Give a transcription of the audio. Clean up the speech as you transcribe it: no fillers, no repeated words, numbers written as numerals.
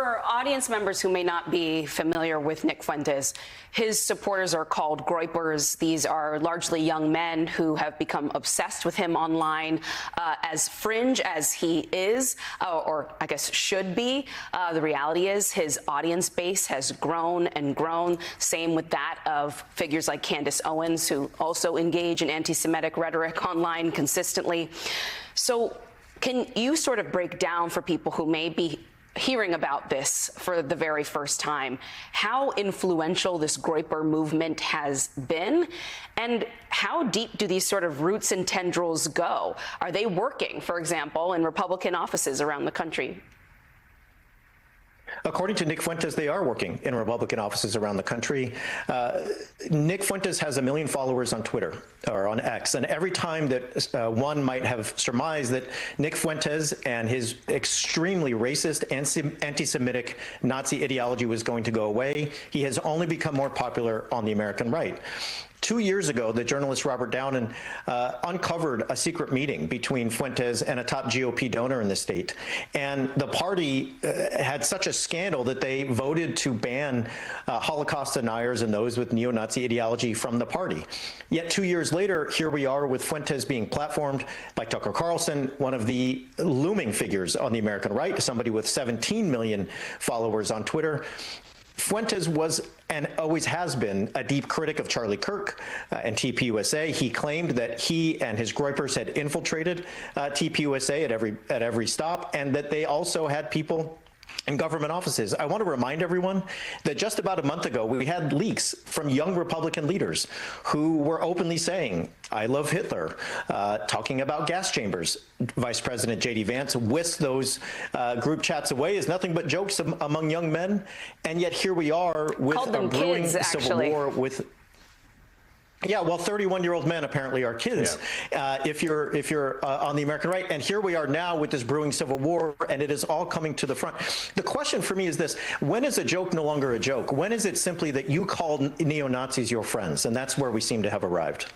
For audience members who may not be familiar with Nick Fuentes, his supporters are called groypers. These are largely young men who have become obsessed with him online. As fringe as he is, or I guess should be, the reality is his audience base has grown and grown. Same with that of figures like Candace Owens, who also engage in anti-Semitic rhetoric online consistently. So can you sort of break down for people who may be hearing about this for the very first time, how influential this groyper movement has been, and how deep do these sort of roots and tendrils go? Are they working, for example, in Republican offices around the country? According to Nick Fuentes, they are working in Republican offices around the country. Nick Fuentes has 1 million followers on Twitter or on X, and every time that one might have surmised that Nick Fuentes and his extremely racist, anti-Semitic Nazi ideology was going to go away, he has only become more popular on the American right. 2 years ago, the journalist Robert Downen uncovered a secret meeting between Fuentes and a top GOP donor in the state. And the party had such a scandal that they voted to ban Holocaust deniers and those with neo-Nazi ideology from the party. Yet 2 years later, here we are with Fuentes being platformed by Tucker Carlson, one of the looming figures on the American right, somebody with 17 million followers on Twitter. Fuentes was and always has been a deep critic of Charlie Kirk and TPUSA. He claimed that he and his groypers had infiltrated TPUSA at every stop, and that they also had people in government offices. I want to remind everyone that just about a month ago, we had leaks from young Republican leaders who were openly saying, "I love Hitler," talking about gas chambers. Vice President J.D. Vance whisked those group chats away as nothing but jokes among young men. And yet here we are with a brewing civil war with... Yeah, well, 31-year-old men apparently are kids, if you're on the American right. And here we are now with this brewing civil war, and it is all coming to the front. The question for me is this: when is a joke no longer a joke? When is it simply that you call neo-Nazis your friends? And that's where we seem to have arrived.